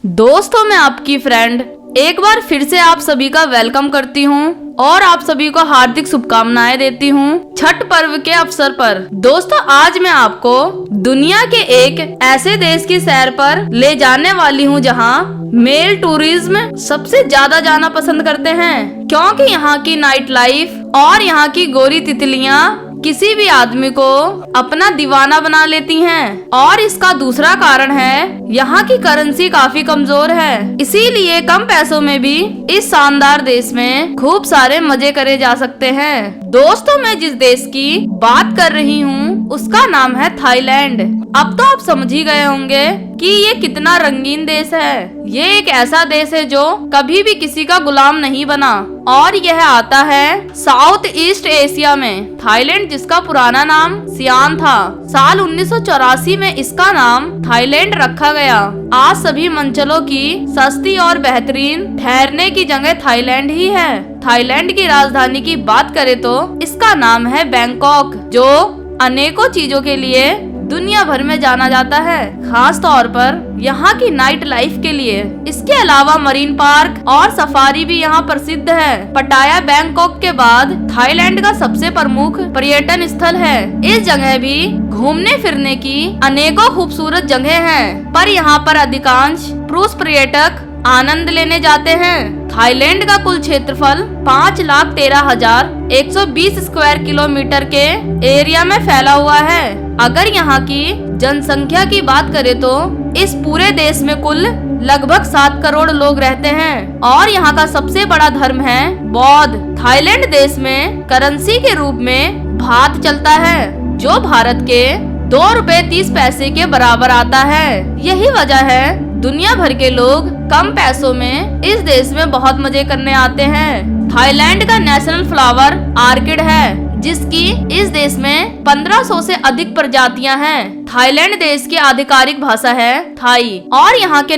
दोस्तों, मैं आपकी फ्रेंड एक बार फिर से आप सभी का वेलकम करती हूँ और आप सभी को हार्दिक शुभकामनाएं देती हूँ छठ पर्व के अवसर पर। दोस्तों, आज मैं आपको दुनिया के एक ऐसे देश की सैर पर ले जाने वाली हूँ जहाँ मेल टूरिज्म सबसे ज्यादा जाना पसंद करते हैं, क्योंकि यहाँ की नाइट लाइफ और यहाँ की गोरी तितलियाँ किसी भी आदमी को अपना दीवाना बना लेती हैं। और इसका दूसरा कारण है यहाँ की करेंसी काफी कमजोर है, इसीलिए कम पैसों में भी इस शानदार देश में खूब सारे मजे करे जा सकते हैं। दोस्तों, मैं जिस देश की बात कर रही हूँ उसका नाम है थाईलैंड। अब तो आप समझ ही गए होंगे कि ये कितना रंगीन देश है। ये एक ऐसा देश है जो कभी भी किसी का गुलाम नहीं बना और यह आता है साउथ ईस्ट एशिया में। थाईलैंड, जिसका पुराना नाम सियाम था, साल 1984 में इसका नाम थाईलैंड रखा गया। आज सभी मंचलों की सस्ती और बेहतरीन ठहरने की जगह थाईलैंड ही है। थाईलैंड की राजधानी की बात करें तो इसका नाम है बैंकॉक, जो अनेकों चीजों के लिए दुनिया भर में जाना जाता है, खास तौर पर यहाँ की नाइट लाइफ के लिए। इसके अलावा मरीन पार्क और सफारी भी यहाँ प्रसिद्ध है। पटाया बैंकॉक के बाद थाईलैंड का सबसे प्रमुख पर्यटन स्थल है। इस जगह भी घूमने फिरने की अनेकों खूबसूरत जगह हैं, पर यहाँ पर अधिकांश पुरुष पर्यटक आनंद लेने जाते हैं। थाईलैंड का कुल क्षेत्रफल 5,13,120 स्क्वायर किलोमीटर के एरिया में फैला हुआ है। अगर यहाँ की जनसंख्या की बात करें तो इस पूरे देश में कुल लगभग 7 करोड़ लोग रहते हैं और यहाँ का सबसे बड़ा धर्म है बौद्ध। थाईलैंड देश में करेंसी के रूप में बात चलता है, जो भारत के 2 रुपए 30 पैसे के बराबर आता है। यही वजह है दुनिया भर के लोग कम पैसों में इस देश में बहुत मजे करने आते हैं। थाईलैंड का नेशनल फ्लावर ऑर्किड है, जिसकी इस देश में 1500 से अधिक प्रजातियां हैं। थाईलैंड देश की आधिकारिक भाषा है थाई और यहाँ के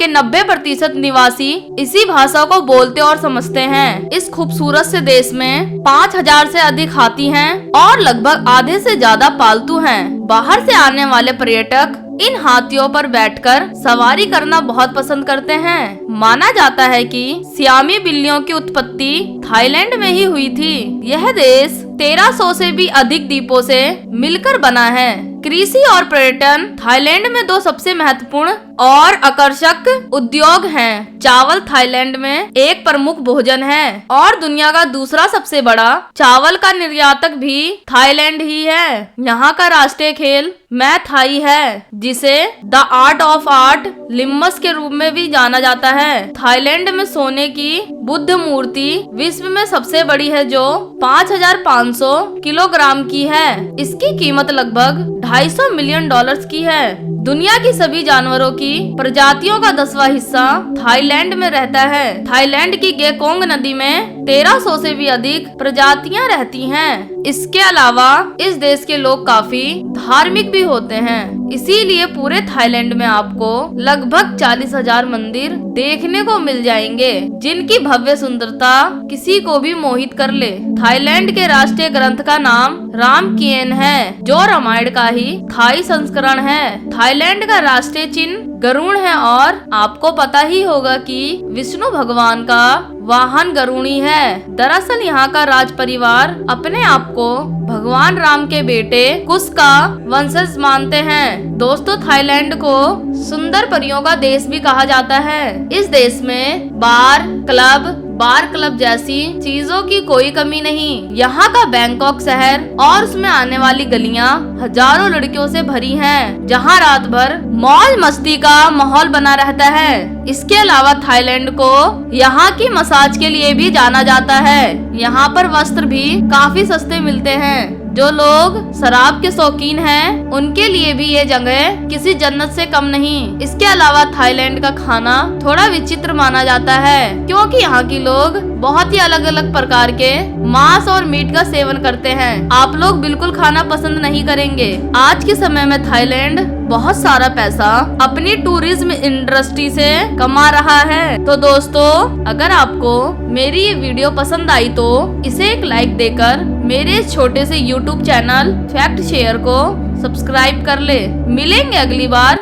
90% निवासी इसी भाषा को बोलते और समझते हैं। इस खूबसूरत से देश में 5000 से अधिक हाथी हैं और लगभग आधे से ज्यादा पालतू हैं। बाहर से आने वाले पर्यटक इन हाथियों पर बैठकर सवारी करना बहुत पसंद करते हैं। माना जाता है कि सियामी बिल्लियों की उत्पत्ति थाईलैंड में ही हुई थी। यह देश 1300 से भी अधिक द्वीपों से मिलकर बना है। कृषि और पर्यटन थाईलैंड में 2 सबसे महत्वपूर्ण और आकर्षक उद्योग हैं। चावल थाईलैंड में एक प्रमुख भोजन है और दुनिया का दूसरा सबसे बड़ा चावल का निर्यातक भी थाईलैंड ही है। यहाँ का राष्ट्रीय खेल मै थाई है, जिसे द आर्ट ऑफ आर्ट लिम्मस के रूप में भी जाना जाता है। थाईलैंड में सोने की बुद्ध मूर्ति विश्व में सबसे बड़ी है, जो 5,500 किलोग्राम की है। इसकी कीमत लगभग $250 मिलियन की है। दुनिया की सभी जानवरों की प्रजातियों का 10वां हिस्सा थाईलैंड में रहता है। थाईलैंड की गेकोंग नदी में 1300 से भी अधिक प्रजातियां रहती हैं। इसके अलावा इस देश के लोग काफी धार्मिक भी होते हैं, इसीलिए पूरे थाईलैंड में आपको लगभग 40,000 मंदिर देखने को मिल जाएंगे, जिनकी भव्य सुंदरता किसी को भी मोहित कर ले। थाईलैंड के राष्ट्रीय ग्रंथ का नाम रामकियन है, जो रामायण का ही थाई संस्करण है। थाईलैंड का राष्ट्रीय चिन्ह गरुड़ है और आपको पता ही होगा कि विष्णु भगवान का वाहन गरुड़ी है। दरअसल यहाँ का राज परिवार अपने आप को भगवान राम के बेटे कुश का वंशज मानते हैं। दोस्तों, थाईलैंड को सुंदर परियों का देश भी कहा जाता है। इस देश में बार क्लब जैसी चीजों की कोई कमी नहीं। यहाँ का बैंकॉक शहर और उसमें आने वाली गलियाँ हजारों लड़कियों से भरी हैं, जहाँ रात भर मौज मस्ती का माहौल बना रहता है। इसके अलावा थाईलैंड को यहाँ की मसाज के लिए भी जाना जाता है। यहाँ पर वस्त्र भी काफी सस्ते मिलते हैं। जो लोग शराब के शौकीन हैं, उनके लिए भी ये जगह किसी जन्नत से कम नहीं। इसके अलावा थाईलैंड का खाना थोड़ा विचित्र माना जाता है, क्योंकि यहाँ के लोग बहुत ही अलग अलग प्रकार के मांस और मीट का सेवन करते हैं। आप लोग बिल्कुल खाना पसंद नहीं करेंगे। आज के समय में थाईलैंड बहुत सारा पैसा अपनी टूरिज्म इंडस्ट्री से कमा रहा है। तो दोस्तों, अगर आपको मेरी ये वीडियो पसंद आई तो इसे एक लाइक देकर मेरे छोटे से YouTube चैनल फैक्ट शेयर को सब्सक्राइब कर ले। मिलेंगे अगली बार।